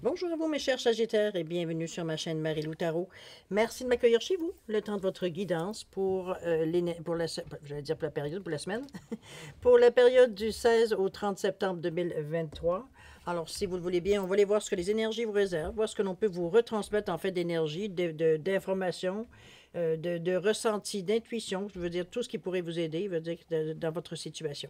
Bonjour à vous mes chers Sagittaires et bienvenue sur ma chaîne Marie-Lou Tarot. Merci de m'accueillir chez vous, le temps de votre guidance pour, j'allais dire pour la période, pour la semaine, pour la période du 16 au 30 septembre 2023. Alors si vous le voulez bien, on va aller voir ce que les énergies vous réservent, voir ce que l'on peut vous retransmettre en fait d'énergie, d'informations, de ressenti, d'intuition, je veux dire tout ce qui pourrait vous aider, je veux dire, dans votre situation.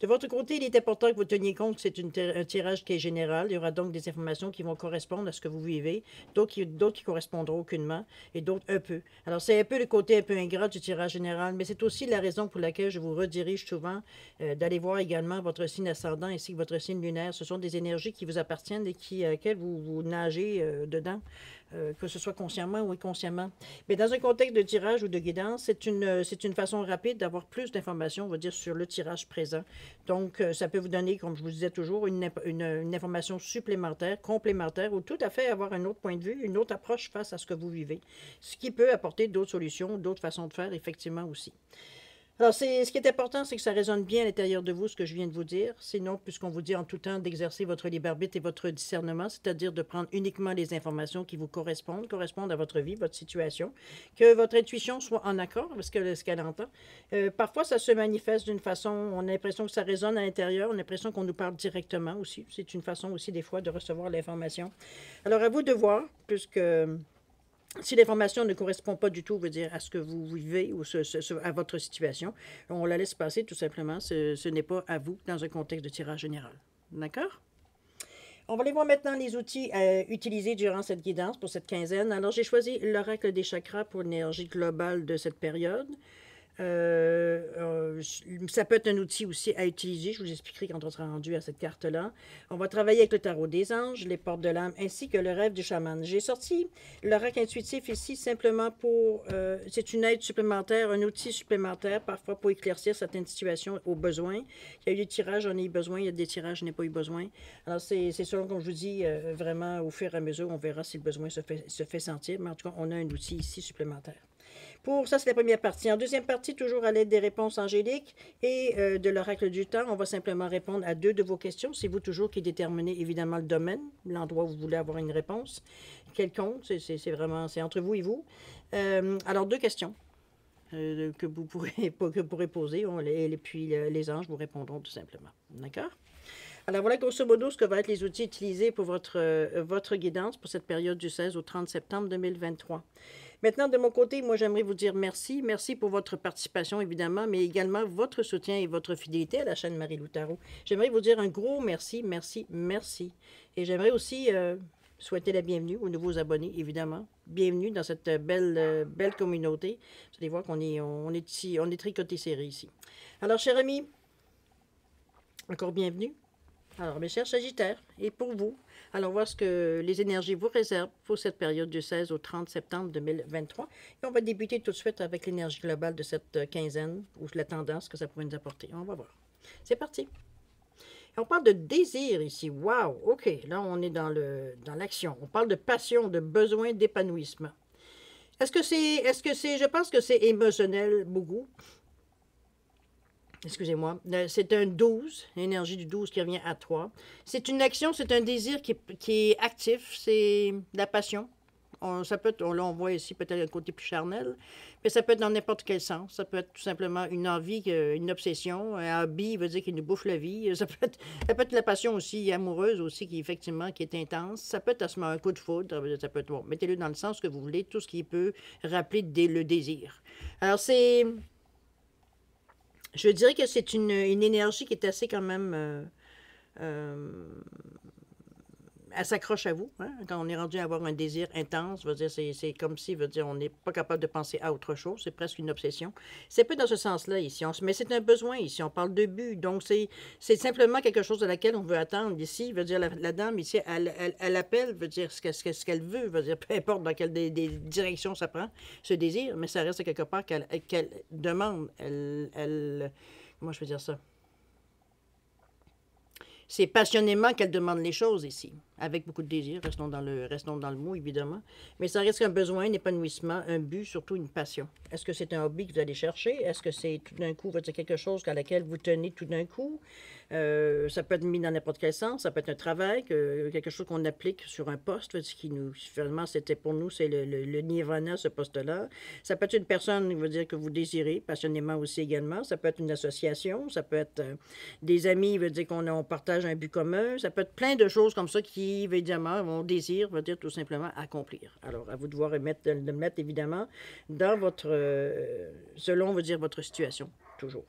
De votre côté, il est important que vous teniez compte que c'est un tirage qui est général. Il y aura donc des informations qui vont correspondre à ce que vous vivez, d'autres qui correspondront aucunement, et d'autres un peu. Alors, c'est un peu le côté un peu ingrat du tirage général, mais c'est aussi la raison pour laquelle je vous redirige souvent d'aller voir également votre signe ascendant ainsi que votre signe lunaire. Ce sont des énergies qui vous appartiennent et auxquelles vous nagez dedans. Que ce soit consciemment ou inconsciemment. Mais dans un contexte de tirage ou de guidance, c'est une façon rapide d'avoir plus d'informations, on va dire, sur le tirage présent. Donc, ça peut vous donner, comme je vous disais toujours, une information supplémentaire, complémentaire, ou tout à fait avoir un autre point de vue, une autre approche face à ce que vous vivez. Ce qui peut apporter d'autres solutions, d'autres façons de faire, effectivement aussi. Alors, ce qui est important, c'est que ça résonne bien à l'intérieur de vous, ce que je viens de vous dire. Sinon, puisqu'on vous dit en tout temps d'exercer votre libre arbitre et votre discernement, c'est-à-dire de prendre uniquement les informations qui vous correspondent à votre vie, votre situation, que votre intuition soit en accord avec ce qu'elle entend. Parfois, ça se manifeste d'une façon, on a l'impression que ça résonne à l'intérieur, on a l'impression qu'on nous parle directement aussi. C'est une façon aussi, des fois, de recevoir l'information. Alors, à vous de voir, puisque si l'information ne correspond pas du tout, veut dire à ce que vous vivez ou à votre situation, on la laisse passer tout simplement. Ce n'est pas à vous dans un contexte de tirage général. D'accord? On va aller voir maintenant les outils à utiliser durant cette guidance pour cette quinzaine. Alors, j'ai choisi l'oracle des chakras pour l'énergie globale de cette période. Ça peut être un outil aussi à utiliser. Je vous expliquerai quand on sera rendu à cette carte-là. On va travailler avec le tarot des anges, les portes de l'âme, ainsi que le rêve du chaman. J'ai sorti l'oracle intuitif ici simplement pour... c'est une aide supplémentaire, un outil supplémentaire, parfois pour éclaircir certaines situations au besoin. Il y a eu des tirages, j'en ai eu besoin. Il y a des tirages, je n'ai pas eu besoin. Alors, c'est selon, comme je vous dis, vraiment, au fur et à mesure, on verra si le besoin se fait sentir. Mais en tout cas, on a un outil ici supplémentaire. Pour ça, c'est la première partie. En deuxième partie, toujours à l'aide des réponses angéliques et de l'oracle du temps, on va simplement répondre à deux de vos questions. C'est vous toujours qui déterminez évidemment le domaine, l'endroit où vous voulez avoir une réponse quelconque. C'est vraiment, c'est entre vous et vous. Alors, deux questions que vous pourrez poser, et puis les anges vous répondront tout simplement. D'accord? Alors voilà grosso modo ce que vont être les outils utilisés pour votre guidance pour cette période du 16 au 30 septembre 2023. Maintenant, de mon côté, moi, j'aimerais vous dire merci. Merci pour votre participation, évidemment, mais également votre soutien et votre fidélité à la chaîne Marie-Lou Tarot. J'aimerais vous dire un gros merci, merci, merci. Et j'aimerais aussi souhaiter la bienvenue aux nouveaux abonnés, évidemment. Bienvenue dans cette belle communauté. Vous allez voir qu'on est ici, on est tricoté serré ici. Alors, chers amis, encore bienvenue. Alors, mes chers Sagittaires, et pour vous, allons voir ce que les énergies vous réservent pour cette période du 16 au 30 septembre 2023. Et on va débuter tout de suite avec l'énergie globale de cette quinzaine, ou la tendance que ça pourrait nous apporter. On va voir. C'est parti. On parle de désir ici. Wow! OK, là, on est dans l'action. On parle de passion, de besoin d'épanouissement. Est-ce que c'est, je pense que c'est émotionnel, beaucoup. Excusez-moi, c'est un 12, l'énergie du 12 qui revient à 3. C'est une action, c'est un désir qui est actif, c'est de la passion. Ça peut être, là on voit ici peut-être un côté plus charnel, mais ça peut être dans n'importe quel sens. Ça peut être tout simplement une envie, une obsession, un hobby, veut dire qu'il nous bouffe la vie. Ça peut être la passion aussi amoureuse aussi, qui effectivement qui est intense. Ça peut être à ce moment un coup de foudre, ça peut être, bon, mettez-le dans le sens que vous voulez, tout ce qui peut rappeler le désir. Alors je dirais que c'est une énergie qui est assez quand même... elle s'accroche à vous. Hein? Quand on est rendu à avoir un désir intense, veut dire, c'est comme si, veut dire, on n'est pas capable de penser à autre chose. C'est presque une obsession. C'est peu dans ce sens-là ici. Mais c'est un besoin ici. On parle de but. Donc, c'est simplement quelque chose de laquelle on veut attendre ici. Veut dire, la dame ici, elle appelle, veut dire ce qu'elle veut. Veut dire, peu importe dans quelle des directions ça prend, ce désir. Mais ça reste quelque part qu'elle demande. Comment je veux dire ça? C'est passionnément qu'elle demande les choses ici. avec beaucoup de désir, restons dans le mot, évidemment. Mais ça reste un besoin, un épanouissement, un but, surtout une passion. Est-ce que c'est un hobby que vous allez chercher? Est-ce que c'est tout d'un coup, quelque chose à laquelle vous tenez tout d'un coup? Ça peut être mis dans n'importe quel sens, ça peut être un travail, quelque chose qu'on applique sur un poste, qui nous, finalement, c'était pour nous, c'est le nirvana, ce poste-là. Ça peut être une personne, que vous désirez, passionnément aussi également. Ça peut être une association, ça peut être des amis, qu'on partage un but commun. Ça peut être plein de choses comme ça qui, évidemment, on désire, tout simplement accomplir. Alors, à vous de voir et de le mettre, évidemment, dans votre, selon, votre situation, toujours.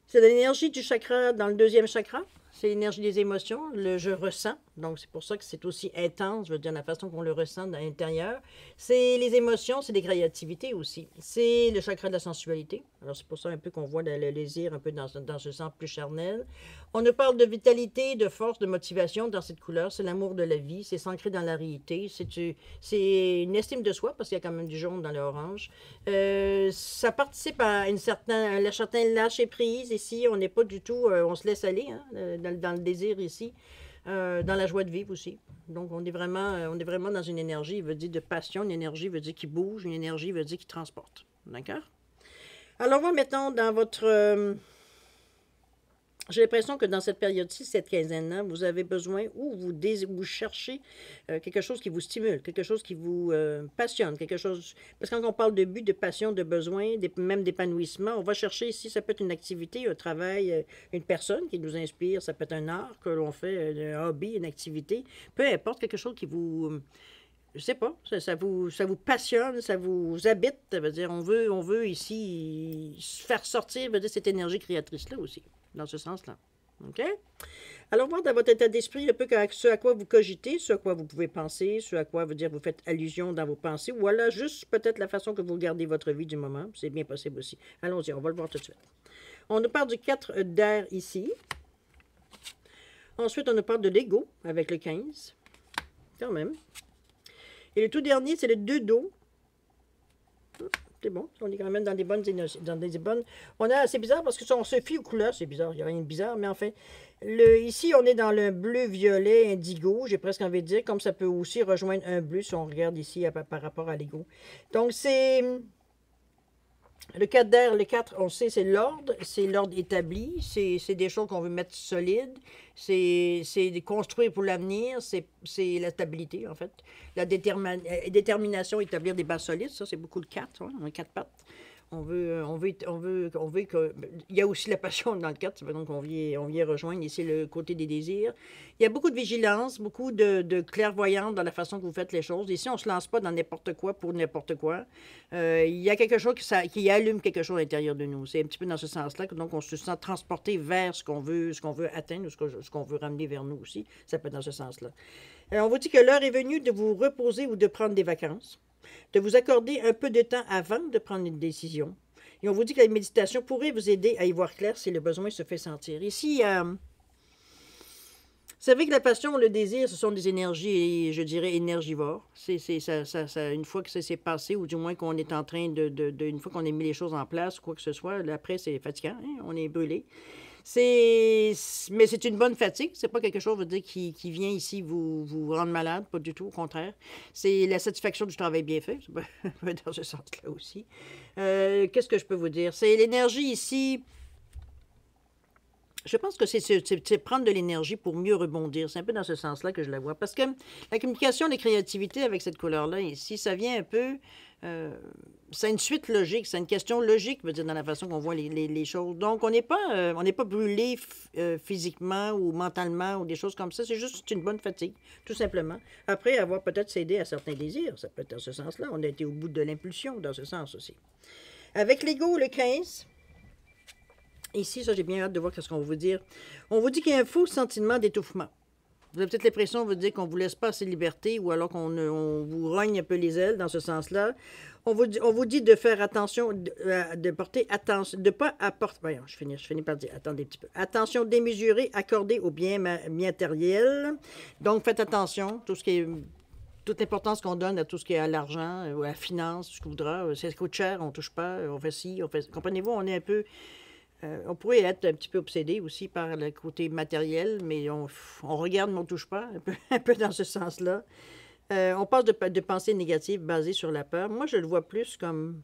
C'est de l'énergie du chakra, dans le deuxième chakra. C'est l'énergie des émotions, le je ressens. Donc, c'est pour ça que c'est aussi intense, la façon qu'on le ressent à l'intérieur. C'est les émotions, c'est des créativités aussi. C'est le chakra de la sensualité. Alors, c'est pour ça un peu qu'on voit le désir un peu dans ce sens plus charnel. On nous parle de vitalité, de force, de motivation dans cette couleur. C'est l'amour de la vie, c'est s'ancrer dans la réalité. C'est une estime de soi, parce qu'il y a quand même du jaune dans l'orange. Ça participe à un certain lâcher-prise. Ici, on n'est pas du tout, on se laisse aller, hein, dans le désir ici. Dans la joie de vivre aussi. Donc, on est vraiment dans une énergie, de passion, une énergie, qui bouge, une énergie, qui transporte. D'accord? Alors, moi, mettons, dans votre... j'ai l'impression que dans cette période-ci, cette quinzaine-là, vous avez besoin ou vous cherchez quelque chose qui vous stimule, quelque chose qui vous passionne, quelque chose... Parce que quand on parle de but, de passion, de besoin, même d'épanouissement, on va chercher ici, ça peut être une activité, un travail, une personne qui nous inspire, ça peut être un art que l'on fait, un hobby, une activité, peu importe, quelque chose qui vous... Je sais pas, ça vous passionne, ça vous habite, ça veut dire, on veut ici faire sortir, cette énergie créatrice-là aussi, dans ce sens-là. OK? Alors, voir dans votre état d'esprit un peu ce à quoi vous cogitez, ce à quoi vous pouvez penser, ce à quoi vous faites allusion dans vos pensées, ou voilà, juste peut-être la façon que vous regardez votre vie du moment, c'est bien possible aussi. Allons-y, on va le voir tout de suite. On nous parle du 4 d'air ici. Ensuite, on nous parle de l'ego avec le 15, quand même. Et le tout dernier, c'est le 2 d'eau. C'est bon, on est quand même dans des bonnes énergies. C'est bizarre parce que on se fie aux couleurs, c'est bizarre, il n'y a rien de bizarre, mais enfin, ici, on est dans le bleu-violet indigo, j'ai presque envie de dire, comme ça peut aussi rejoindre un bleu si on regarde ici par rapport à l'ego. Donc, c'est... Le 4 d'air, le 4, on sait, c'est l'ordre établi, c'est des choses qu'on veut mettre solides, c'est de construire pour l'avenir, c'est la stabilité, en fait. La détermination, établir des bases solides, ça, c'est beaucoup le 4, hein, on a 4 pattes. On veut que... Il y a aussi la passion dans le 4, donc on vient rejoindre ici le côté des désirs. Il y a beaucoup de vigilance, beaucoup de clairvoyance dans la façon que vous faites les choses. Ici, on ne se lance pas dans n'importe quoi pour n'importe quoi. Il y a quelque chose qui allume quelque chose à l'intérieur de nous. C'est un petit peu dans ce sens-là que donc on se sent transporté vers ce qu'on veut atteindre, ou ce qu'on veut ramener vers nous aussi. Ça peut être dans ce sens-là. On vous dit que l'heure est venue de vous reposer ou de prendre des vacances, de vous accorder un peu de temps avant de prendre une décision. Et on vous dit que la méditation pourrait vous aider à y voir clair si le besoin se fait sentir. Ici, vous savez que la passion, le désir, ce sont des énergies, je dirais, énergivores. Une fois que ça s'est passé, ou du moins qu'on est en train une fois qu'on a mis les choses en place, quoi que ce soit, là, après, c'est fatigant, hein, on est brûlé. Mais c'est une bonne fatigue. C'est pas quelque chose qui vient ici vous rendre malade, pas du tout, au contraire. C'est la satisfaction du travail bien fait, dans ce sens-là aussi. Qu'est-ce que je peux vous dire? C'est l'énergie ici. Je pense que c'est prendre de l'énergie pour mieux rebondir. C'est un peu dans ce sens-là que je la vois. Parce que la communication, la créativité avec cette couleur-là ici, ça vient un peu... c'est une suite logique, c'est une question logique, veut dire, dans la façon qu'on voit les choses. Donc, on n'est pas brûlé physiquement ou mentalement ou des choses comme ça. C'est juste une bonne fatigue, tout simplement. Après avoir peut-être cédé à certains désirs, ça peut être dans ce sens-là. On a été au bout de l'impulsion, dans ce sens aussi. Avec l'ego, le 15... Ici, ça, j'ai bien hâte de voir ce qu'on va vous dire. On vous dit qu'il y a un faux sentiment d'étouffement. Vous avez peut-être l'impression de dire qu'on ne vous laisse pas assez de liberté ou alors on vous rogne un peu les ailes dans ce sens-là. On vous dit de faire attention, de porter attention, de ne pas apporter... Voyons, je finis par dire, attendez un petit peu. Attention démesurée accordée aux biens matériels. Donc, faites attention, toute l'importance qu'on donne à tout ce qui est à l'argent, ou à la finance, ce qu'on voudra. Ça coûte cher, on ne touche pas, on fait ci, on fait... Comprenez-vous, on est un peu... On pourrait être un petit peu obsédé aussi par le côté matériel, mais on regarde mais on ne touche pas, un peu dans ce sens-là. On passe de pensées négatives basées sur la peur. Moi, je le vois plus comme...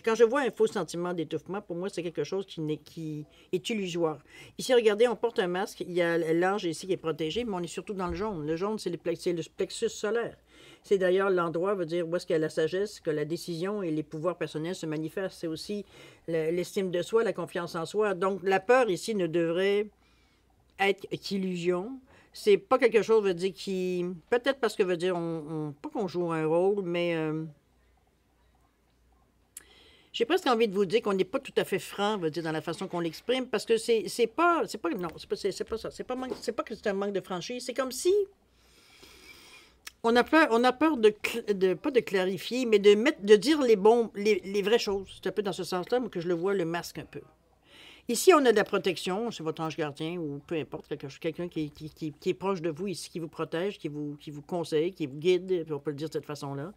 Quand je vois un faux sentiment d'étouffement, pour moi, c'est quelque chose qui est illusoire. Ici, regardez, on porte un masque, il y a l'ange ici qui est protégé, mais on est surtout dans le jaune. Le jaune, c'est le plexus solaire. C'est d'ailleurs l'endroit, veut dire, où est-ce qu'il y a la sagesse, que la décision et les pouvoirs personnels se manifestent. C'est aussi l'estime de soi, la confiance en soi. Donc, la peur ici ne devrait être qu'illusion. C'est pas quelque chose, veut dire, qui... Peut-être parce que, veut dire, pas qu'on joue un rôle, mais... J'ai presque envie de vous dire qu'on n'est pas tout à fait franc, veut dire, dans la façon qu'on l'exprime, parce que c'est pas, non, c'est pas ça, c'est pas que c'est un manque de franchise, c'est comme si on a peur pas de clarifier, mais de dire les vraies choses. C'est un peu dans ce sens-là que je le vois, le masque un peu. Ici, on a de la protection, c'est votre ange gardien ou peu importe, quelqu'un qui est proche de vous ici, qui vous protège, qui vous conseille, qui vous guide, on peut le dire de cette façon-là.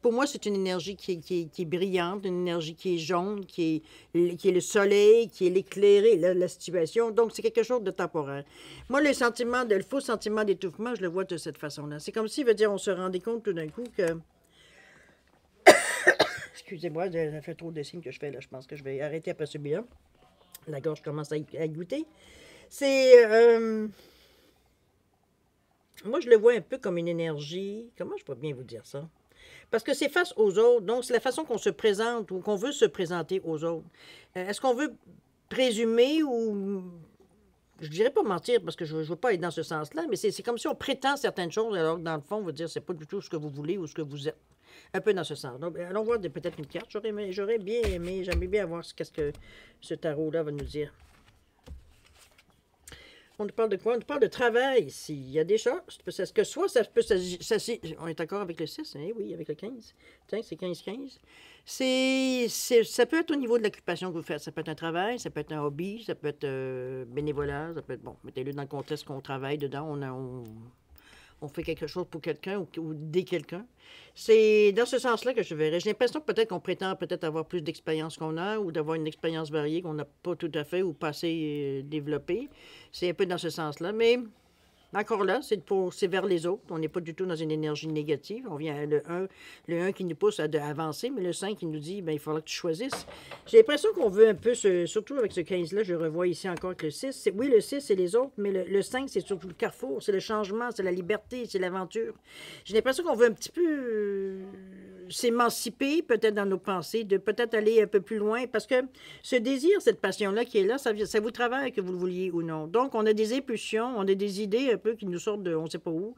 Pour moi, c'est une énergie qui est brillante, une énergie qui est jaune, qui est le soleil, qui est l'éclairé, la situation. Donc, c'est quelque chose de temporaire. Moi, le faux sentiment d'étouffement, je le vois de cette façon-là. C'est comme si, veut dire, on se rendait compte tout d'un coup que... Excusez-moi, ça fait trop de signes que je fais là. Je pense que je vais arrêter après celui-là. La gorge commence à goûter. Moi, je le vois un peu comme une énergie... Comment je peux bien vous dire ça? Parce que c'est face aux autres, donc c'est la façon qu'on se présente ou qu'on veut se présenter aux autres. Est-ce qu'on veut présumer ou... Je dirais pas mentir parce que je ne veux pas être dans ce sens-là, mais c'est comme si on prétend certaines choses alors que dans le fond, on veut dire c'est pas du tout ce que vous voulez ou ce que vous êtes. Un peu dans ce sens. Donc, allons voir peut-être une carte. J'aurais bien aimé, j'aimerais bien voir ce que ce tarot-là va nous dire. On parle de quoi? On parle de travail ici. Il y a des choses. Est-ce que soit ça peut on est d'accord avec le 6? Eh oui, avec le 15. Tiens, c'est 15-15. Ça peut être au niveau de l'occupation que vous faites. Ça peut être un travail, ça peut être un hobby, ça peut être bénévolat, ça peut être... Bon, mettez-le dans le contexte qu'on travaille dedans. On fait quelque chose pour quelqu'un ou des quelqu'un. C'est dans ce sens-là que je verrais. J'ai l'impression peut-être qu'on prétend peut-être avoir plus d'expérience qu'on a ou d'avoir une expérience variée qu'on n'a pas tout à fait ou pas assez développée. C'est un peu dans ce sens-là. Mais encore là, c'est vers les autres. On n'est pas du tout dans une énergie négative. On vient le 1 qui nous pousse à avancer, mais le 5 qui nous dit, il faudra que tu choisisses. J'ai l'impression qu'on veut un peu, surtout avec ce 15-là, je revois ici encore que le 6. Oui, le 6, c'est les autres, mais le 5, c'est surtout le carrefour, c'est le changement, c'est la liberté, c'est l'aventure. J'ai l'impression qu'on veut un petit peu s'émanciper, peut-être dans nos pensées, de peut-être aller un peu plus loin, parce que ce désir, cette passion-là qui est là, ça vous travaille, que vous le vouliez ou non. Donc, on a des impulsions, on a des idées un peu qui nous sortent de on ne sait pas où,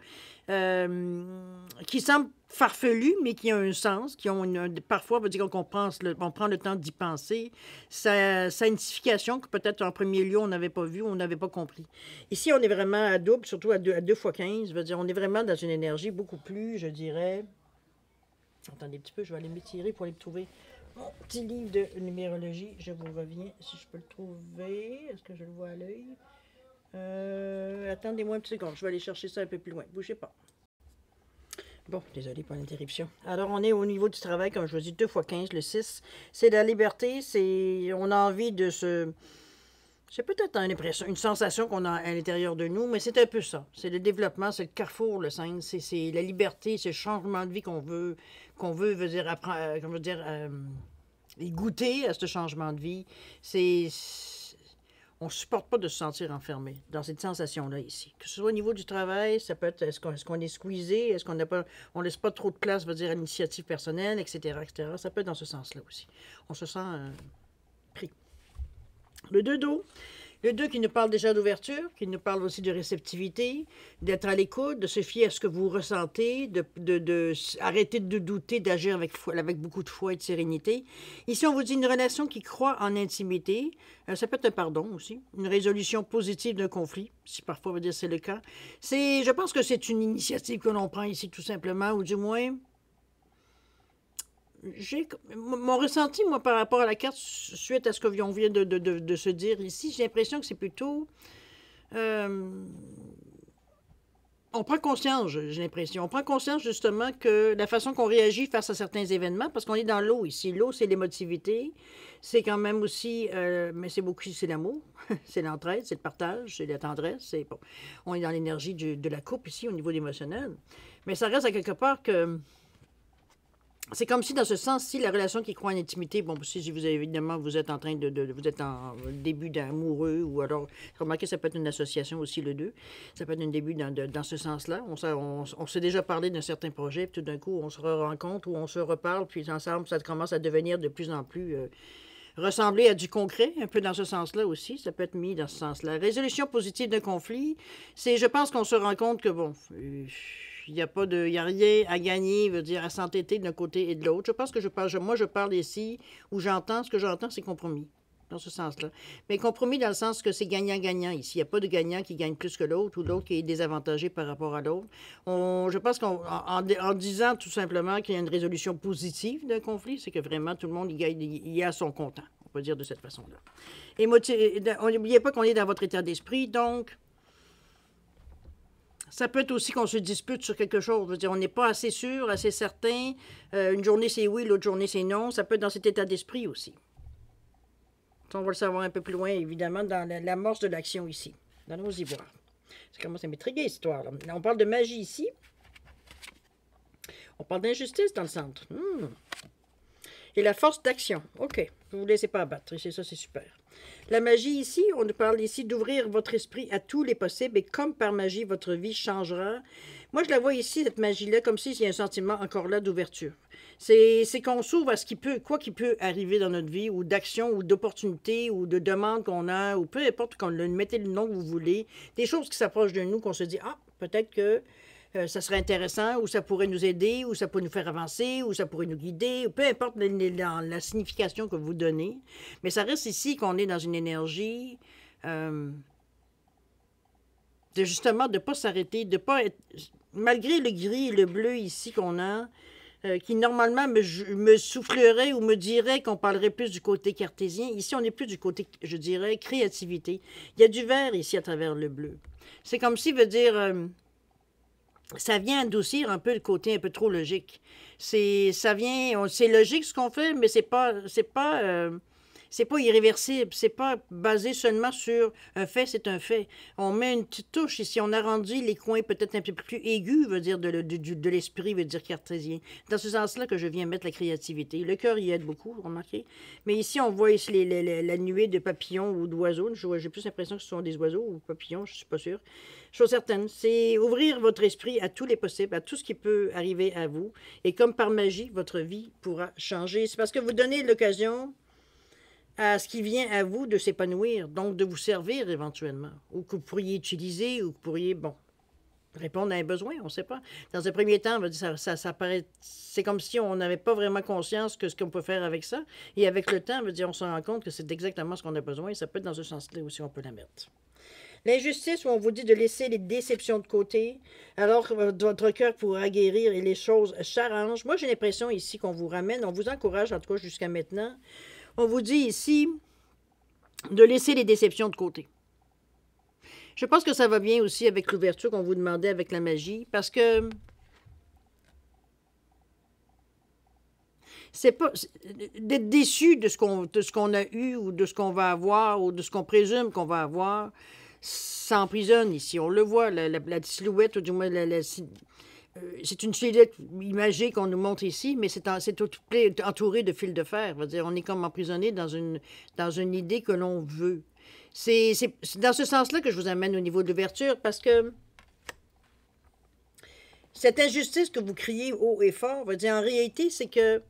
qui semblent farfelues, mais qui ont un sens, qui ont parfois, veut dire qu'on prend le temps d'y penser. Ça a une signification que peut-être en premier lieu, on n'avait pas vu, on n'avait pas compris. Ici, on est vraiment à double, surtout à 2 fois 15. Veut dire, on est vraiment dans une énergie beaucoup plus, je dirais... Attendez un petit peu, je vais aller m'étirer pour aller me trouver mon petit livre de numérologie. Je vous reviens si je peux le trouver. Est-ce que je le vois à l'œil? Attendez-moi un petit seconde, je vais aller chercher ça un peu plus loin. Bougez pas. Bon, désolé pour l'interruption. Alors, on est au niveau du travail, comme je vous dis, 2 fois 15, le 6. C'est la liberté, on a envie de se... C'est peut-être une sensation qu'on a à l'intérieur de nous, mais c'est un peu ça. C'est le développement, c'est le carrefour, le sein, c'est la liberté, c'est le changement de vie qu'on veut dire, apprendre, goûter à ce changement de vie. On ne supporte pas de se sentir enfermé dans cette sensation-là ici. Que ce soit au niveau du travail, ça peut être, est-ce qu'on est squeezé, est-ce qu'on on laisse pas trop de place, veut dire, à l'initiative personnelle, etc., etc. Ça peut être dans ce sens-là aussi. On se sent pris. Le 2 d'eau. Le 2 qui nous parle déjà d'ouverture, qui nous parle aussi de réceptivité, d'être à l'écoute, de se fier à ce que vous ressentez, arrêter de douter, d'agir avec beaucoup de foi et de sérénité. Ici, on vous dit une relation qui croit en intimité. Ça peut être un pardon aussi, une résolution positive d'un conflit, si parfois on va dire c'est le cas. Je pense que c'est une initiative que l'on prend ici tout simplement, ou du moins... Mon ressenti, moi, par rapport à la carte, suite à ce qu'on vient de se dire ici, j'ai l'impression que c'est plutôt on prend conscience, j'ai l'impression. On prend conscience justement que la façon qu'on réagit face à certains événements, parce qu'on est dans l'eau ici. L'eau, c'est l'émotivité. C'est quand même aussi, mais c'est beaucoup, c'est l'amour, c'est l'entraide, c'est le partage, c'est la tendresse. C'est, bon, on est dans l'énergie de la coupe ici au niveau émotionnel. Mais ça reste à quelque part que c'est comme si, dans ce sens-ci, la relation qui croit en intimité, bon, si vous avez, évidemment, vous êtes en train vous êtes en début d'amoureux, ou alors, remarquez, ça peut être une association aussi, le deux. Ça peut être un début dans ce sens-là. On s'est déjà parlé d'un certain projet, puis tout d'un coup, on se rencontre ou on se reparle, puis ensemble, ça commence à devenir de plus en plus ressembler à du concret, un peu dans ce sens-là aussi. Ça peut être mis dans ce sens-là. Résolution positive d'un conflit, c'est, je pense qu'on se rend compte que, bon, il n'y a pas de, il y a rien à gagner, veut dire, à s'entêter d'un côté et de l'autre. Je pense que moi, je parle ici, où ce que j'entends, c'est compromis, dans ce sens-là. Mais compromis dans le sens que c'est gagnant-gagnant ici. Il n'y a pas de gagnant qui gagne plus que l'autre ou l'autre qui est désavantagé par rapport à l'autre. Je pense en disant tout simplement qu'il y a une résolution positive d'un conflit, c'est que vraiment tout le monde il y a son content. On peut dire de cette façon-là. N'oubliez pas qu'on est dans votre état d'esprit, donc ça peut être aussi qu'on se dispute sur quelque chose. Je veux dire, on n'est pas assez sûr, assez certain. Une journée, c'est oui, l'autre journée, c'est non. Ça peut être dans cet état d'esprit aussi. Ça, on va le savoir un peu plus loin, évidemment, dans l'amorce de l'action ici. Allons-y voir. Ça commence à m'intriguer, cette histoire-là. On parle de magie ici. On parle d'injustice dans le centre. Et la force d'action. OK. Vous ne vous laissez pas abattre. C'est ça, c'est super. La magie ici, on nous parle ici d'ouvrir votre esprit à tous les possibles et comme par magie, votre vie changera. Moi, je la vois ici, cette magie-là, comme s'il y a un sentiment encore là d'ouverture. C'est qu'on s'ouvre à ce qui peut, quoi qui peut arriver dans notre vie, ou d'action, ou d'opportunité, ou de demande qu'on a, ou peu importe, mettez le nom que vous voulez. Des choses qui s'approchent de nous, qu'on se dit, ah, peut-être que ça serait intéressant, ou ça pourrait nous aider, ou ça pourrait nous faire avancer, ou ça pourrait nous guider, ou peu importe la signification que vous donnez. Mais ça reste ici qu'on est dans une énergie de justement de ne pas s'arrêter, de ne pas être... Malgré le gris et le bleu ici qu'on a, qui normalement me soufflerait ou me dirait qu'on parlerait plus du côté cartésien. Ici, on est plus du côté, je dirais, créativité. Il y a du vert ici à travers le bleu. C'est comme si, veut dire... ça vient adoucir un peu le côté un peu trop logique. C'est logique ce qu'on fait, mais c'est pas irréversible. C'est pas basé seulement sur un fait, c'est un fait. On met une petite touche ici. On arrondit les coins peut-être un peu plus aigus, veut dire de l'esprit, veut dire cartésien. Dans ce sens-là que je viens mettre la créativité. Le cœur y aide beaucoup, remarquez. Mais ici, on voit ici la nuée de papillons ou d'oiseaux. J'ai plus l'impression que ce sont des oiseaux ou papillons, je suis pas sûre. Chose certaine, c'est ouvrir votre esprit à tous les possibles, à tout ce qui peut arriver à vous. Et comme par magie, votre vie pourra changer. C'est parce que vous donnez l'occasion à ce qui vient à vous de s'épanouir, donc de vous servir éventuellement, ou que vous pourriez utiliser, ou que vous pourriez, bon, répondre à un besoin, on ne sait pas. Dans un premier temps, ça paraît, c'est comme si on n'avait pas vraiment conscience que ce qu'on peut faire avec ça, et avec le temps, on se rend compte que c'est exactement ce qu'on a besoin, et ça peut être dans ce sens-là aussi on peut la mettre. L'injustice, où on vous dit de laisser les déceptions de côté, alors que votre cœur pourra guérir et les choses s'arrangent. Moi, j'ai l'impression ici qu'on vous ramène, on vous encourage, en tout cas jusqu'à maintenant, on vous dit ici de laisser les déceptions de côté. Je pense que ça va bien aussi avec l'ouverture qu'on vous demandait avec la magie, parce que c'est pas d'être déçu de ce qu'on a eu ou de ce qu'on va avoir ou de ce qu'on présume qu'on va avoir, ça emprisonne ici. On le voit, la silhouette, ou du moins c'est une silhouette imagée qu'on nous montre ici, mais c'est entouré de fils de fer. On est comme emprisonné dans une idée que l'on veut. C'est dans ce sens-là que je vous amène au niveau de l'ouverture, parce que cette injustice que vous criez haut et fort, en réalité, c'est que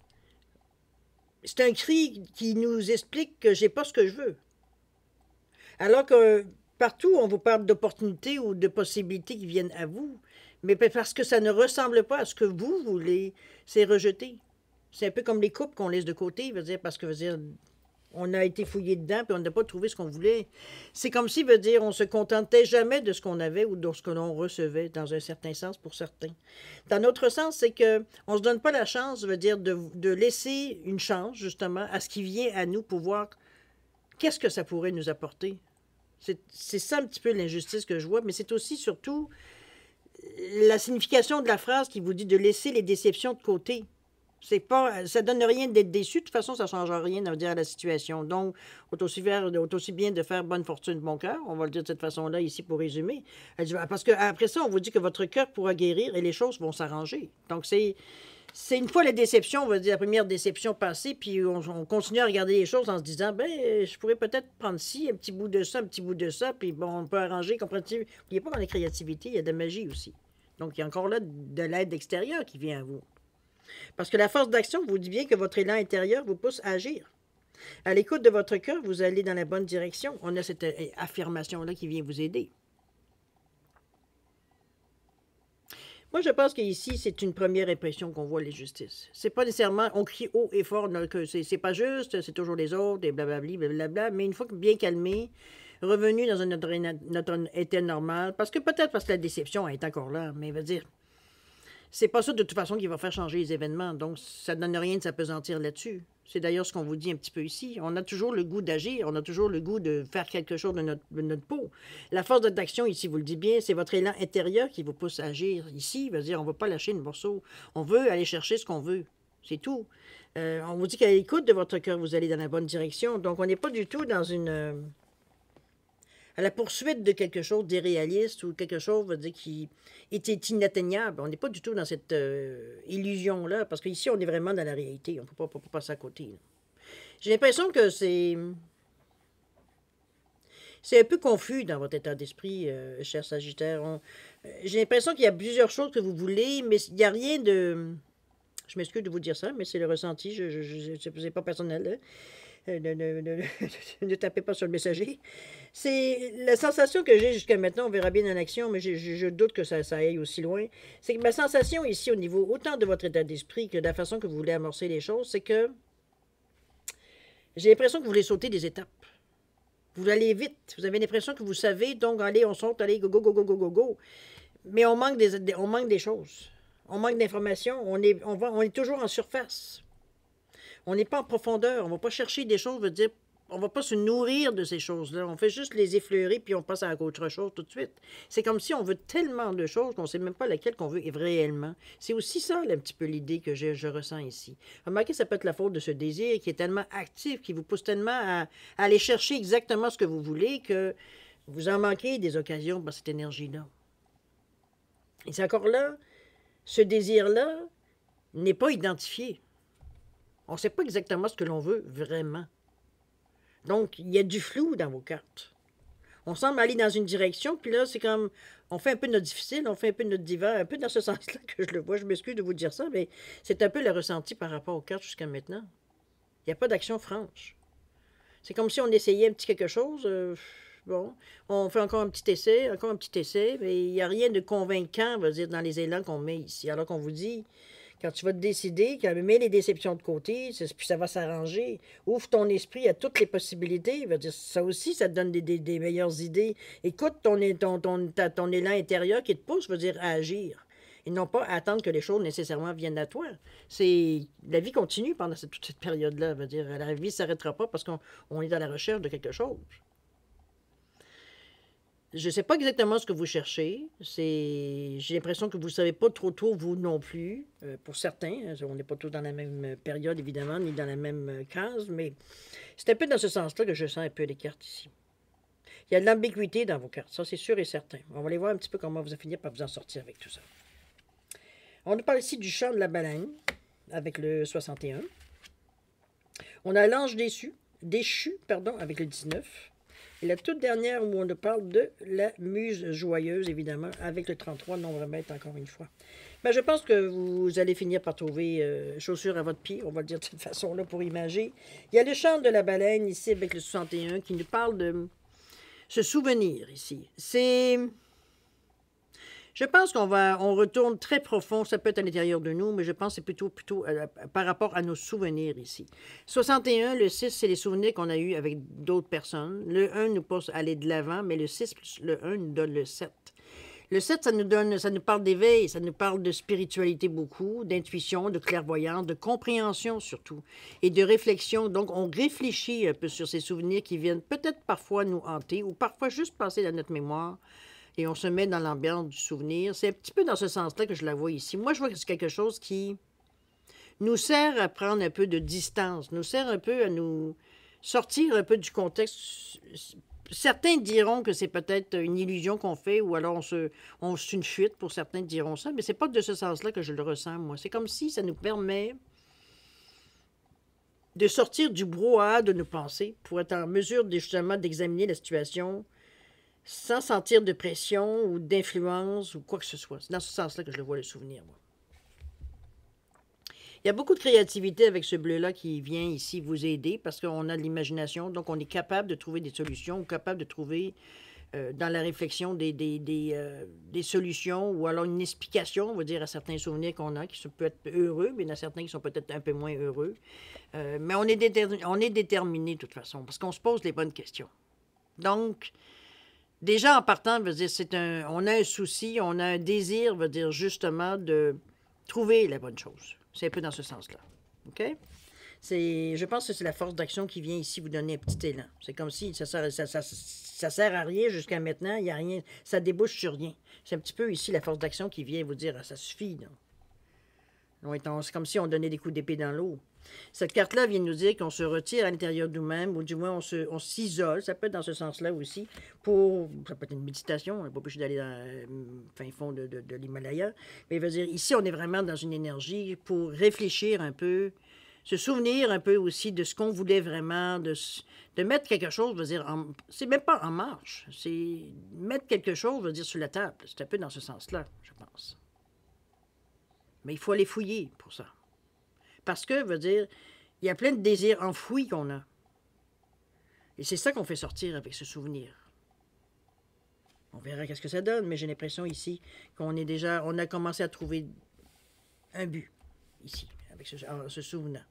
c'est un cri qui nous explique que j'ai pas ce que je veux. Alors que partout, on vous parle d'opportunités ou de possibilités qui viennent à vous, mais parce que ça ne ressemble pas à ce que vous voulez, c'est rejeté. C'est un peu comme les coupes qu'on laisse de côté, parce que on a été fouillé dedans et on n'a pas trouvé ce qu'on voulait. C'est comme si, on se contentait jamais de ce qu'on avait ou de ce que l'on recevait, dans un certain sens pour certains. Dans notre sens, c'est que on se donne pas la chance, de laisser une chance, justement, à ce qui vient à nous pour voir qu'est-ce que ça pourrait nous apporter. C'est ça un petit peu l'injustice que je vois, mais c'est aussi, surtout, la signification de la phrase qui vous dit de laisser les déceptions de côté. C'est pas, ça donne rien d'être déçu. De toute façon, ça ne change rien à dire à la situation. Donc, aussi bien de faire bonne fortune, bon cœur. On va le dire de cette façon-là ici pour résumer. Parce qu'après ça, on vous dit que votre cœur pourra guérir et les choses vont s'arranger. Donc, c'est une fois la déception, on va dire la première déception passée, puis on continue à regarder les choses en se disant, ben, je pourrais peut-être prendre ci, un petit bout de ça, un petit bout de ça, puis bon, on peut arranger, comprenez-vous? N'oubliez pas dans la créativité, il y a de la magie aussi. Donc, il y a encore là de l'aide extérieure qui vient à vous. Parce que la force d'action vous dit bien que votre élan intérieur vous pousse à agir. À l'écoute de votre cœur, vous allez dans la bonne direction. On a cette affirmation-là qui vient vous aider. Moi, je pense qu'ici, c'est une première impression qu'on voit les justices. C'est pas nécessairement, on crie haut et fort que c'est pas juste, c'est toujours les autres, et blablabli, blablabla, mais une fois que bien calmé, revenu dans notre état normal, parce que peut-être parce que la déception est encore là, mais veut dire, c'est pas ça de toute façon qui va faire changer les événements, donc ça ne donne rien de s'apesantir là-dessus. C'est d'ailleurs ce qu'on vous dit un petit peu ici. On a toujours le goût d'agir, on a toujours le goût de faire quelque chose de notre peau. La force d'action ici, vous le dites bien, c'est votre élan intérieur qui vous pousse à agir. Ici, veut dire, on ne va pas lâcher le morceau. On veut aller chercher ce qu'on veut. C'est tout. On vous dit qu'à l'écoute de votre cœur, vous allez dans la bonne direction. Donc, on n'est pas du tout dans à la poursuite de quelque chose d'irréaliste ou quelque chose veut dire, qui était inatteignable. On n'est pas du tout dans cette illusion-là, parce qu'ici, on est vraiment dans la réalité. On ne peut pas passer à côté. J'ai l'impression que c'est un peu confus dans votre état d'esprit, cher Sagittaire. J'ai l'impression qu'il y a plusieurs choses que vous voulez, mais il n'y a rien de... Je m'excuse de vous dire ça, mais c'est le ressenti. C'est pas personnel, hein. Ne tapez pas sur le messager. C'est la sensation que j'ai jusqu'à maintenant, on verra bien en action, mais je doute que ça aille aussi loin. C'est que ma sensation ici, au niveau autant de votre état d'esprit que de la façon que vous voulez amorcer les choses, c'est que j'ai l'impression que vous voulez sauter des étapes. Vous allez vite. Vous avez l'impression que vous savez, donc allez, on saute, allez, go, go, go, go, go, go, go. Mais on manque des choses. On manque d'informations. On est toujours en surface. On n'est pas en profondeur, on ne va pas chercher des choses, veut dire, on ne va pas se nourrir de ces choses-là. On fait juste les effleurer, puis on passe à autre chose tout de suite. C'est comme si on veut tellement de choses qu'on ne sait même pas laquelle qu'on veut réellement. C'est aussi ça, un petit peu l'idée que je ressens ici. Remarquez, ça peut être la faute de ce désir qui est tellement actif, qui vous pousse tellement à aller chercher exactement ce que vous voulez, que vous en manquez des occasions par cette énergie-là. Et c'est encore là, ce désir-là n'est pas identifié. On ne sait pas exactement ce que l'on veut vraiment. Donc, il y a du flou dans vos cartes. On semble aller dans une direction, puis là, c'est comme, on fait un peu notre difficile, on fait un peu notre diva, un peu dans ce sens-là que je le vois. Je m'excuse de vous dire ça, mais c'est un peu le ressenti par rapport aux cartes jusqu'à maintenant. Il n'y a pas d'action franche. C'est comme si on essayait un petit quelque chose. Bon, on fait encore un petit essai, mais il n'y a rien de convaincant, on va dire, dans les élans qu'on met ici. Alors qu'on vous dit... Quand tu vas te décider, quand mets les déceptions de côté, puis ça va s'arranger, ouvre ton esprit à toutes les possibilités. Veut dire, ça aussi, ça te donne des meilleures idées. Écoute ton élan intérieur qui te pousse, veut dire, à agir. Et non pas à attendre que les choses nécessairement viennent à toi. La vie continue pendant toute cette période-là. Veut dire, la vie ne s'arrêtera pas parce qu'on est dans la recherche de quelque chose. Je ne sais pas exactement ce que vous cherchez. J'ai l'impression que vous ne savez pas trop tôt, vous non plus, pour certains. On n'est pas tous dans la même période, évidemment, ni dans la même case, mais c'est un peu dans ce sens-là que je sens un peu les cartes ici. Il y a de l'ambiguïté dans vos cartes, ça c'est sûr et certain. On va aller voir un petit peu comment vous allez finir par vous en sortir avec tout ça. On nous parle ici du chant de la baleine, avec le 61. On a l'ange déchu, avec le 19. Et la toute dernière où on nous parle de la muse joyeuse, évidemment, avec le 33, nombre maître, encore une fois. Ben, je pense que vous allez finir par trouver chaussure à votre pied, on va le dire de cette façon-là pour imager. Il y a le chant de la baleine ici avec le 61 qui nous parle de ce souvenir ici. Je pense on retourne très profond, ça peut être à l'intérieur de nous, mais je pense que c'est plutôt par rapport à nos souvenirs ici. 61, le 6, c'est les souvenirs qu'on a eus avec d'autres personnes. Le 1 nous pousse à aller de l'avant, mais le 6 plus le 1 nous donne le 7. Le 7, ça nous parle d'éveil, ça nous parle de spiritualité beaucoup, d'intuition, de clairvoyance, de compréhension surtout, et de réflexion. Donc, on réfléchit un peu sur ces souvenirs qui viennent peut-être parfois nous hanter, ou parfois juste passer dans notre mémoire. et on se met dans l'ambiance du souvenir. C'est un petit peu dans ce sens-là que je la vois ici. Moi, je vois que c'est quelque chose qui nous sert à prendre un peu de distance, nous sert un peu à nous sortir un peu du contexte. Certains diront que c'est peut-être une illusion qu'on fait, ou alors c'est une fuite, pour certains diront ça, mais c'est pas de ce sens-là que je le ressens, moi. C'est comme si ça nous permet de sortir du brouhaha de nos pensées pour être en mesure justement d'examiner la situation sans sentir de pression ou d'influence ou quoi que ce soit. C'est dans ce sens-là que je le vois, le souvenir, moi. Il y a beaucoup de créativité avec ce bleu-là qui vient ici vous aider parce qu'on a de l'imagination, donc on est capable de trouver des solutions ou capable de trouver dans la réflexion des solutions ou alors une explication, on va dire, à certains souvenirs qu'on a, qui peuvent être heureux, mais il y en a certains qui sont peut-être un peu moins heureux. Mais on est déterminé de toute façon parce qu'on se pose les bonnes questions. Donc, déjà en partant, veut dire, on a un souci, on a un désir, veut dire justement de trouver la bonne chose. C'est un peu dans ce sens-là. OK? Je pense que c'est la force d'action qui vient ici vous donner un petit élan. C'est comme si ça sert à rien jusqu'à maintenant, il n'y a rien, ça débouche sur rien. C'est un petit peu ici la force d'action qui vient vous dire, ça suffit. C'est comme si on donnait des coups d'épée dans l'eau. Cette carte-là vient nous dire qu'on se retire à l'intérieur de nous-mêmes, ou du moins on s'isole, ça peut être dans ce sens-là aussi, ça peut être une méditation, on n'est pas obligé d'aller dans le fin fond de l'Himalaya, mais veut dire, ici on est vraiment dans une énergie pour réfléchir un peu, se souvenir un peu aussi de ce qu'on voulait vraiment, de mettre quelque chose, veut dire, c'est même pas en marche, c'est mettre quelque chose, veut dire, sur la table, c'est un peu dans ce sens-là, je pense. Mais il faut aller fouiller pour ça. Parce que, veut dire, il y a plein de désirs enfouis qu'on a. Et c'est ça qu'on fait sortir avec ce souvenir. On verra qu'est-ce que ça donne, mais j'ai l'impression ici qu'on on a commencé à trouver un but, ici, avec ce souvenant.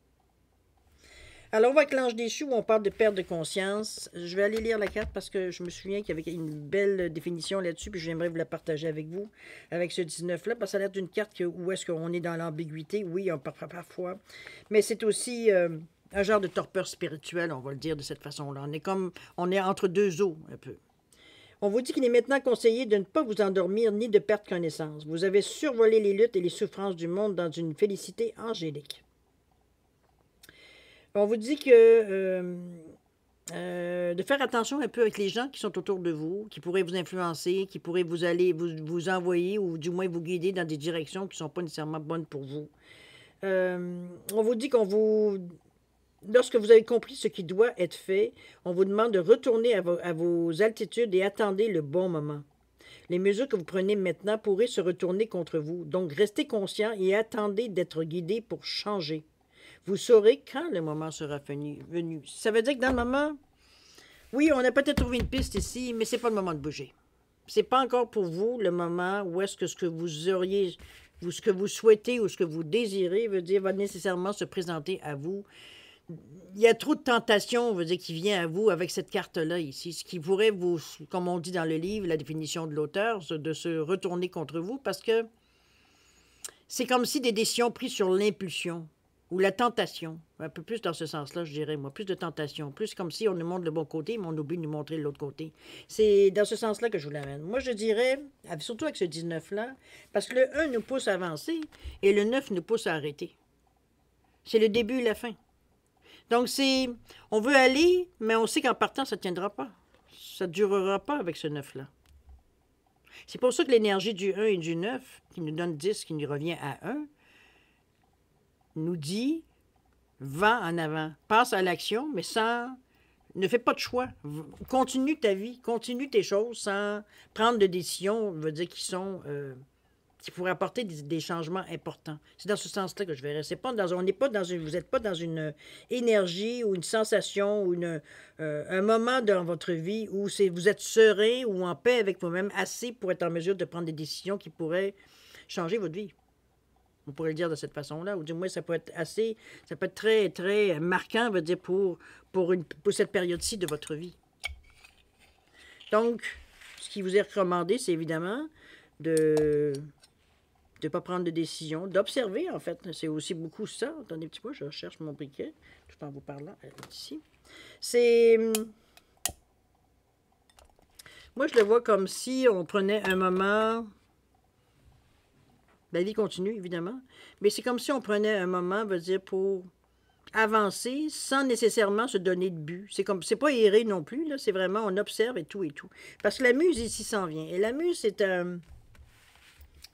Alors, on va avec l'ange déchu où on parle de perte de conscience. Je vais aller lire la carte parce que je me souviens qu'il y avait une belle définition là-dessus, puis j'aimerais vous la partager avec vous, avec ce 19-là, parce que ça a l'air d'une carte où est-ce qu'on est dans l'ambiguïté. Oui, on parfois, mais c'est aussi un genre de torpeur spirituelle, on va le dire de cette façon-là. On est entre deux eaux, un peu. On vous dit qu'il est maintenant conseillé de ne pas vous endormir ni de perdre connaissance. Vous avez survolé les luttes et les souffrances du monde dans une félicité angélique. On vous dit que de faire attention un peu avec les gens qui sont autour de vous, qui pourraient vous influencer, qui pourraient vous envoyer ou du moins vous guider dans des directions qui ne sont pas nécessairement bonnes pour vous. On vous dit lorsque vous avez compris ce qui doit être fait, on vous demande de retourner à vos altitudes et attendez le bon moment. Les mesures que vous prenez maintenant pourraient se retourner contre vous. Donc, restez conscient et attendez d'être guidé pour changer. Vous saurez quand le moment sera venu. Ça veut dire que dans le moment, oui, on a peut-être trouvé une piste ici, mais ce n'est pas le moment de bouger. Ce n'est pas encore pour vous le moment où est-ce que ce que vous auriez, ou ce que vous souhaitez ou ce que vous désirez, va nécessairement se présenter à vous. Il y a trop de tentation, qui vient à vous avec cette carte-là ici, ce qui pourrait vous, comme on dit dans le livre, la définition de l'auteur, de se retourner contre vous, parce que c'est comme si des décisions prises sur l'impulsion ou la tentation, un peu plus dans ce sens-là, je dirais, moi, plus de tentation, plus comme si on nous montre le bon côté, mais on oublie de nous montrer l'autre côté. C'est dans ce sens-là que je vous l'amène. Moi, je dirais, surtout avec ce 19-là, parce que le 1 nous pousse à avancer et le 9 nous pousse à arrêter. C'est le début et la fin. Donc, on veut aller, mais on sait qu'en partant, ça ne tiendra pas. Ça ne durera pas avec ce 9-là. C'est pour ça que l'énergie du 1 et du 9, qui nous donne 10, qui nous revient à 1, nous dit, va en avant, passe à l'action, mais ne fais pas de choix. Continue ta vie, continue tes choses sans prendre de décisions, qui pourraient apporter des changements importants. C'est dans ce sens-là que je verrais. Vous n'êtes pas dans une énergie ou une sensation ou un moment dans votre vie où vous êtes serein ou en paix avec vous-même assez pour être en mesure de prendre des décisions qui pourraient changer votre vie. On pourrait le dire de cette façon-là, ou du moins ça peut être très, très marquant, pour cette période-ci de votre vie. Donc, ce qui vous est recommandé, c'est évidemment de ne pas prendre de décision, d'observer, en fait. C'est aussi beaucoup ça. Attendez un petit peu, je recherche mon briquet, tout en vous parlant ici. Moi, je le vois comme si on prenait un moment... La vie continue, évidemment. Mais c'est comme si on prenait un moment, veut dire, pour avancer sans nécessairement se donner de but. C'est comme, c'est pas errer non plus, là. C'est vraiment, on observe et tout et tout. Parce que la muse ici s'en vient. Et la muse, c'est un...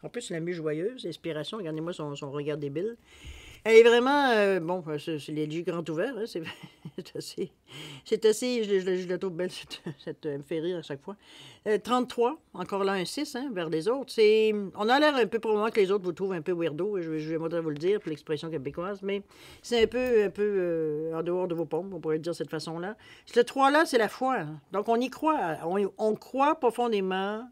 En plus, la muse joyeuse, inspiration. Regardez-moi son regard débile. Elle est vraiment, bon, c'est les yeux grands ouverts, hein, c'est assez, je la trouve belle, elle me fait rire à chaque fois. 33, encore là un 6, hein, vers les autres. On a l'air un peu, probablement que les autres vous trouvent un peu weirdo, je vais vous le dire, pour l'expression québécoise, mais c'est un peu en dehors de vos pompes, on pourrait le dire de cette façon-là. Ce 3-là, c'est la foi, hein. Donc on y croit, on croit profondément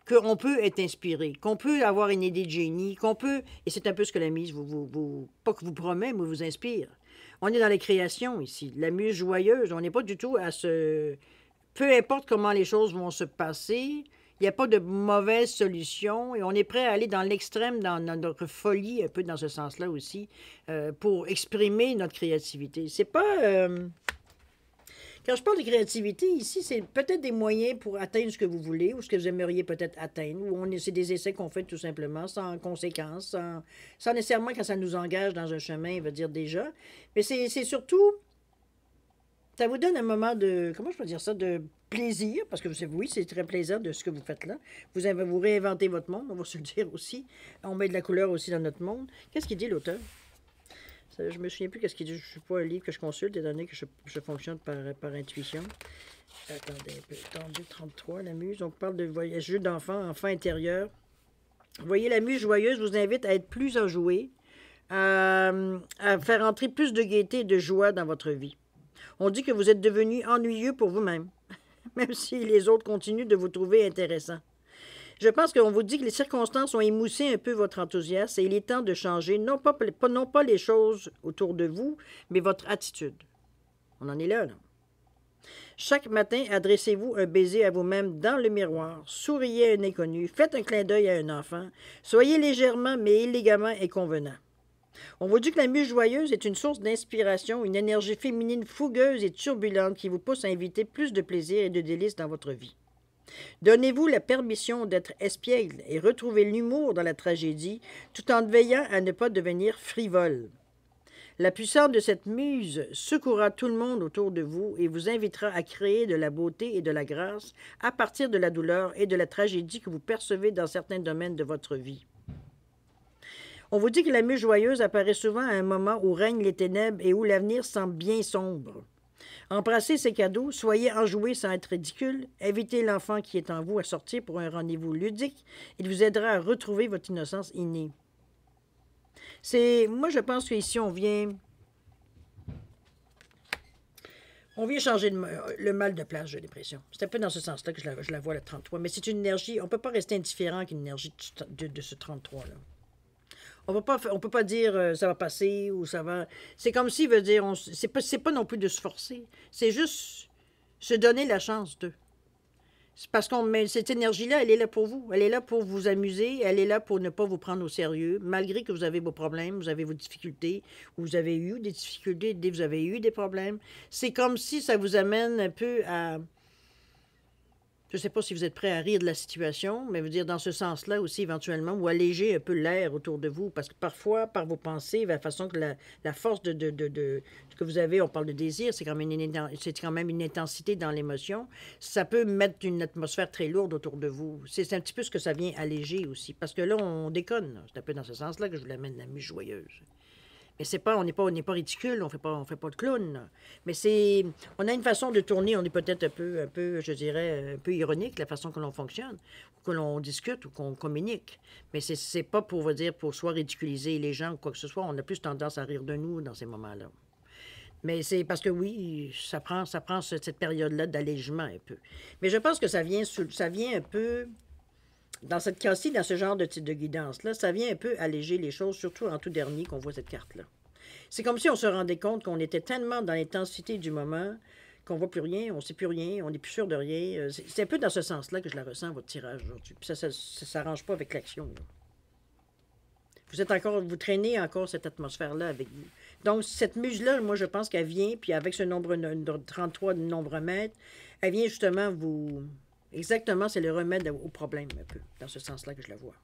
qu'on peut être inspiré, qu'on peut avoir une idée de génie, qu'on peut, et c'est un peu ce que la mise pas que vous promet, mais vous inspire. On est dans les créations ici, la muse joyeuse, on n'est pas du tout à se... Peu importe comment les choses vont se passer, il n'y a pas de mauvaise solution, et on est prêt à aller dans l'extrême, dans notre folie, un peu dans ce sens-là aussi, pour exprimer notre créativité. C'est pas... Quand je parle de créativité, ici, c'est peut-être des moyens pour atteindre ce que vous voulez ou ce que vous aimeriez peut-être atteindre. Ou c'est des essais qu'on fait tout simplement, sans conséquences, sans nécessairement quand ça nous engage dans un chemin, il va dire déjà. Mais c'est surtout, ça vous donne un moment de, comment je peux dire ça, de plaisir, parce que oui, c'est très plaisant de ce que vous faites là. Vous réinventez votre monde, on va se le dire aussi. On met de la couleur aussi dans notre monde. Qu'est-ce qu'il dit l'auteur? Je me souviens plus qu'est-ce qu'il dit. Je ne suis pas un livre que je consulte, étant donné que je fonctionne par intuition. Attendez un peu. Attendez, 33, la muse. On parle de jeu d'enfant, enfant intérieur. Vous voyez, la muse joyeuse vous invite à être plus enjoué, à faire entrer plus de gaieté et de joie dans votre vie. On dit que vous êtes devenu ennuyeux pour vous-même, même si les autres continuent de vous trouver intéressant. Je pense qu'on vous dit que les circonstances ont émoussé un peu votre enthousiasme et il est temps de changer, non pas les choses autour de vous, mais votre attitude. On en est là, là. Chaque matin, adressez-vous un baiser à vous-même dans le miroir, souriez à un inconnu, faites un clin d'œil à un enfant, soyez légèrement mais élégamment et convenant. On vous dit que la muse joyeuse est une source d'inspiration, une énergie féminine fougueuse et turbulente qui vous pousse à inviter plus de plaisir et de délices dans votre vie. Donnez-vous la permission d'être espiègle et retrouvez l'humour dans la tragédie, tout en veillant à ne pas devenir frivole. La puissance de cette muse secourra tout le monde autour de vous et vous invitera à créer de la beauté et de la grâce à partir de la douleur et de la tragédie que vous percevez dans certains domaines de votre vie. On vous dit que la muse joyeuse apparaît souvent à un moment où règnent les ténèbres et où l'avenir semble bien sombre. Embrassez ces cadeaux, soyez enjoués sans être ridicule, invitez l'enfant qui est en vous à sortir pour un rendez-vous ludique, il vous aidera à retrouver votre innocence innée. Moi, je pense qu'ici, on vient changer le mal de place, j'ai l'impression. C'est un peu dans ce sens-là que je la vois, le 33. Mais c'est une énergie, on ne peut pas rester indifférent avec une énergie de ce 33-là. On peut pas dire ça va passer ou ça va... C'est comme s'il veut dire... C'est pas non plus de se forcer. C'est juste se donner la chance d'eux. C'est parce qu'on met cette énergie-là, elle est là pour vous. Elle est là pour vous amuser. Elle est là pour ne pas vous prendre au sérieux. Malgré que vous avez vos problèmes, vous avez vos difficultés, ou vous avez eu des difficultés, vous avez eu des problèmes. C'est comme si ça vous amène un peu à... Je ne sais pas si vous êtes prêt à rire de la situation, mais vous dire dans ce sens-là aussi éventuellement, ou alléger un peu l'air autour de vous, parce que parfois, par vos pensées, la façon que la force que vous avez, on parle de désir, c'est quand même une intensité dans l'émotion, ça peut mettre une atmosphère très lourde autour de vous. C'est un petit peu ce que ça vient alléger aussi, parce que là, on déconne. C'est un peu dans ce sens-là que je vous l'amène la muse joyeuse. Mais c'est pas, on n'est pas ridicule, on fait pas de clown. Mais on a une façon de tourner, on est peut-être un peu, je dirais, un peu ironique, la façon que l'on fonctionne, que l'on discute ou qu'on communique. Mais c'est pas pour vous dire, pour soit ridiculiser les gens ou quoi que ce soit, on a plus tendance à rire de nous dans ces moments-là. Mais c'est parce que oui, ça prend cette période-là d'allègement un peu. Mais je pense que ça vient un peu... Dans cette cas-ci, dans ce genre de type de guidance-là, ça vient un peu alléger les choses, surtout en tout dernier qu'on voit cette carte-là. C'est comme si on se rendait compte qu'on était tellement dans l'intensité du moment qu'on ne voit plus rien, on ne sait plus rien, on n'est plus sûr de rien. C'est un peu dans ce sens-là que je la ressens, votre tirage aujourd'hui. Puis ça ne s'arrange pas avec l'action. Vous traînez encore cette atmosphère-là avec vous. Donc, cette muse-là, moi, je pense qu'elle vient, puis avec ce nombre 33 de nombre mètres, elle vient justement vous Exactement, c'est le remède au problème, un peu, dans ce sens-là que je le vois.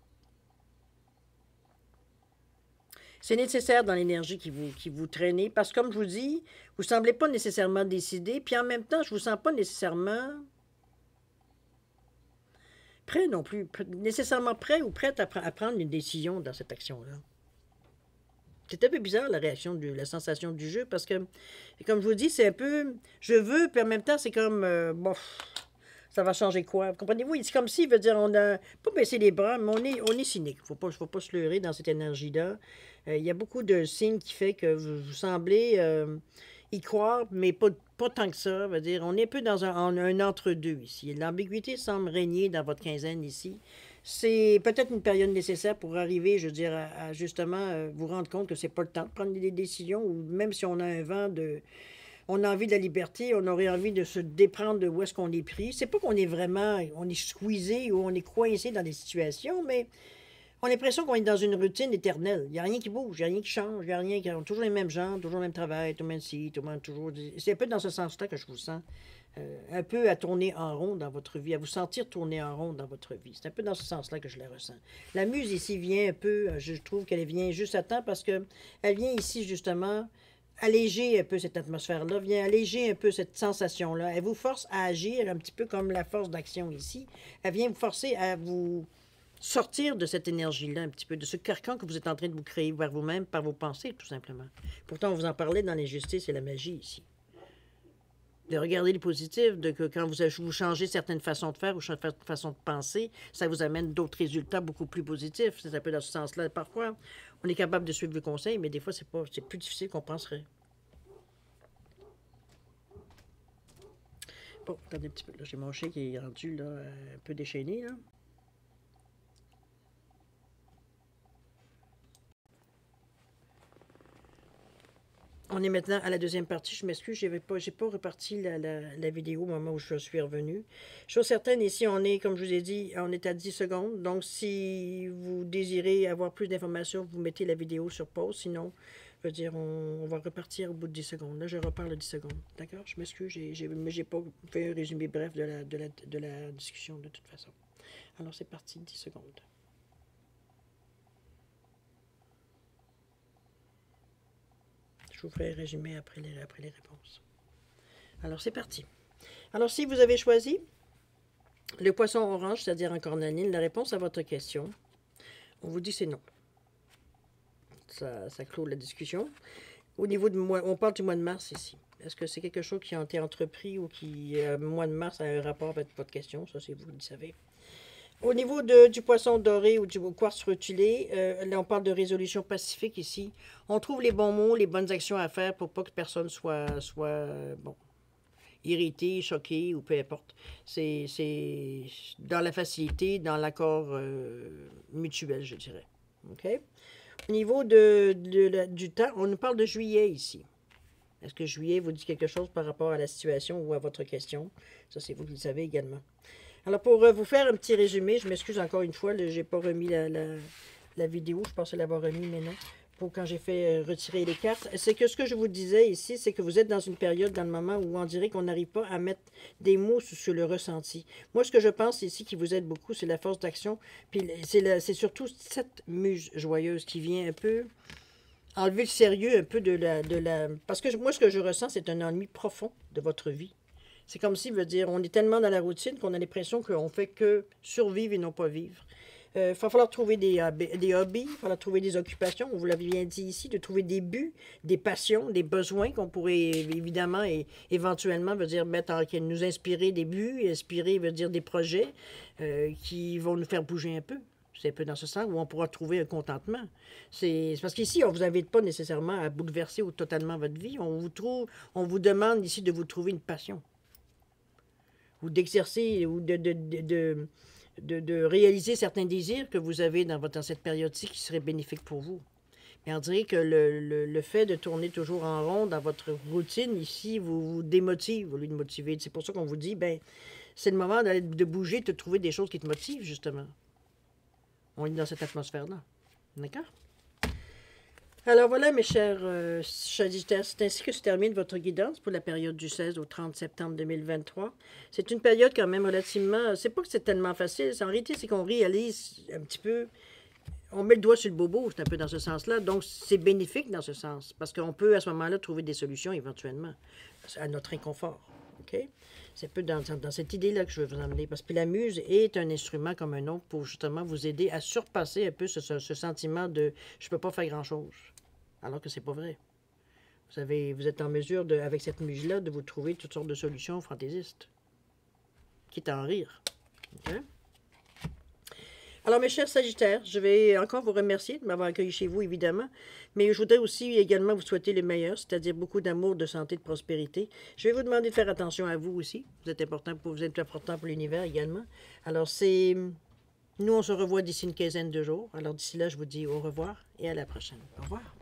C'est nécessaire dans l'énergie qui vous traînez, parce que comme je vous dis, vous ne semblez pas nécessairement décidé, puis en même temps, je ne vous sens pas nécessairement prêt non plus, nécessairement prêt ou prête à prendre une décision dans cette action-là. C'est un peu bizarre la réaction, la sensation du jeu, parce que, comme je vous dis, c'est un peu, je veux, puis en même temps, c'est comme, bon, ça va changer quoi? Comprenez-vous? C'est comme s'il veut dire, on a pas baissé les bras, mais on est cynique. Faut pas se leurrer dans cette énergie-là. Il y a beaucoup de signes qui fait que vous semblez y croire, mais pas tant que ça. Veut dire, on est un peu dans un entre-deux ici. L'ambiguïté semble régner dans votre quinzaine ici. C'est peut-être une période nécessaire pour arriver, je veux dire, à justement vous rendre compte que c'est pas le temps de prendre des décisions, ou même si on a un vent de, on a envie de la liberté, on aurait envie de se déprendre de où est-ce qu'on est pris. C'est pas qu'on est vraiment, on est squeezé ou on est coincé dans des situations, mais on a l'impression qu'on est dans une routine éternelle. Il n'y a rien qui bouge, il n'y a rien qui change, il n'y a rien qui... Toujours les mêmes gens, toujours le même travail, tout le même ci, tout le même toujours... C'est un peu dans ce sens-là que je vous sens. Un peu à tourner en rond dans votre vie, à vous sentir tourner en rond dans votre vie. C'est un peu dans ce sens-là que je la ressens. La muse ici vient un peu, je trouve qu'elle vient juste à temps parce qu'elle vient ici justement alléger un peu cette atmosphère-là, vient alléger un peu cette sensation-là. Elle vous force à agir un petit peu comme la force d'action ici. Elle vient vous forcer à vous sortir de cette énergie-là un petit peu, de ce carcan que vous êtes en train de vous créer vers vous-même par vos pensées, tout simplement. Pourtant, on vous en parlait dans l'injustice et la magie ici. De regarder le positif, de que quand vous changez certaines façons de faire ou certaines façons de penser, ça vous amène d'autres résultats beaucoup plus positifs. C'est un peu dans ce sens-là. Parfois, on est capable de suivre vos conseils, mais des fois, c'est plus difficile qu'on penserait. Bon, attendez un petit peu. Là, j'ai mon chien qui est rendu là, un peu déchaîné. Là. On est maintenant à la deuxième partie. Je m'excuse, j'ai pas reparti la vidéo au moment où je suis revenu. Chose certaine, ici, on est, comme je vous ai dit, on est à 10 secondes. Donc, si vous désirez avoir plus d'informations, vous mettez la vidéo sur pause. Sinon, je veux dire, on va repartir au bout de 10 secondes. Là, je repars le 10 secondes. D'accord? Je m'excuse, mais j'ai pas fait un résumé bref de la discussion de toute façon. Alors, c'est parti, 10 secondes. Je vous ferai un résumé après les réponses. Alors, c'est parti. Alors, si vous avez choisi le poisson orange, c'est-à-dire en cornaline, la réponse à votre question, on vous dit c'est non. Ça clôt la discussion. Au niveau du mois, on parle du mois de mars ici. Est-ce que c'est quelque chose qui a été entrepris ou qui, mois de mars, a un rapport avec votre question? Ça, c'est vous qui le savez. Au niveau du poisson doré ou du quartz rotulé, là, on parle de résolution pacifique ici. On trouve les bons mots, les bonnes actions à faire pour pas que personne soit bon, irrité, choqué ou peu importe. C'est dans la facilité, dans l'accord mutuel, je dirais. OK? Au niveau du temps, on nous parle de juillet ici. Est-ce que juillet vous dit quelque chose par rapport à la situation ou à votre question? Ça, c'est vous qui le savez également. Alors, pour vous faire un petit résumé, je m'excuse encore une fois, je n'ai pas remis la vidéo, je pensais l'avoir remis, mais non, pour quand j'ai fait retirer les cartes. C'est que ce que je vous disais ici, c'est que vous êtes dans une période, dans le moment où on dirait qu'on n'arrive pas à mettre des mots sur le ressenti. Moi, ce que je pense ici qui vous aide beaucoup, c'est la force d'action, puis c'est surtout cette muse joyeuse qui vient un peu enlever le sérieux un peu de la... Parce que moi, ce que je ressens, c'est un ennui profond de votre vie. C'est comme si, veut dire, on est tellement dans la routine qu'on a l'impression qu'on fait que survivre et non pas vivre. Il va falloir trouver des hobbies, il va falloir trouver des occupations, vous l'avez bien dit ici, de trouver des buts, des passions, des besoins qu'on pourrait évidemment et éventuellement, veut dire, qui nous inspirer des buts, inspirer, veut dire, des projets qui vont nous faire bouger un peu. C'est un peu dans ce sens où on pourra trouver un contentement. C'est parce qu'ici, on ne vous invite pas nécessairement à bouleverser totalement votre vie. On vous demande ici de vous trouver une passion ou d'exercer ou de réaliser certains désirs que vous avez dans cette période-ci qui seraient bénéfiques pour vous. Mais on dirait que le fait de tourner toujours en rond dans votre routine ici vous démotive au lieu de motiver. C'est pour ça qu'on vous dit, ben c'est le moment de bouger, de trouver des choses qui te motivent, justement. On est dans cette atmosphère-là. D'accord? Alors voilà, mes chers Sagittaires, c'est ainsi que se termine votre guidance pour la période du 16 au 30 septembre 2023. C'est une période quand même relativement... C'est pas que c'est tellement facile, en réalité, c'est qu'on réalise un petit peu... On met le doigt sur le bobo, c'est un peu dans ce sens-là. Donc, c'est bénéfique dans ce sens, parce qu'on peut à ce moment-là trouver des solutions éventuellement à notre inconfort. OK? C'est un peu dans cette idée-là que je veux vous emmener, parce que la muse est un instrument comme un autre pour justement vous aider à surpasser un peu ce sentiment de « je peux pas faire grand-chose ». Alors que c'est pas vrai. Vous êtes en mesure, avec cette muse-là, de vous trouver toutes sortes de solutions fantaisistes. Quitte à en rire. Okay? Alors, mes chers Sagittaires, je vais encore vous remercier de m'avoir accueilli chez vous, évidemment. Mais je voudrais aussi également vous souhaiter le meilleur, c'est-à-dire beaucoup d'amour, de santé, de prospérité. Je vais vous demander de faire attention à vous aussi. Vous êtes important pour l'univers également. Alors, nous, on se revoit d'ici une quinzaine de jours. Alors, d'ici là, je vous dis au revoir et à la prochaine. Au revoir.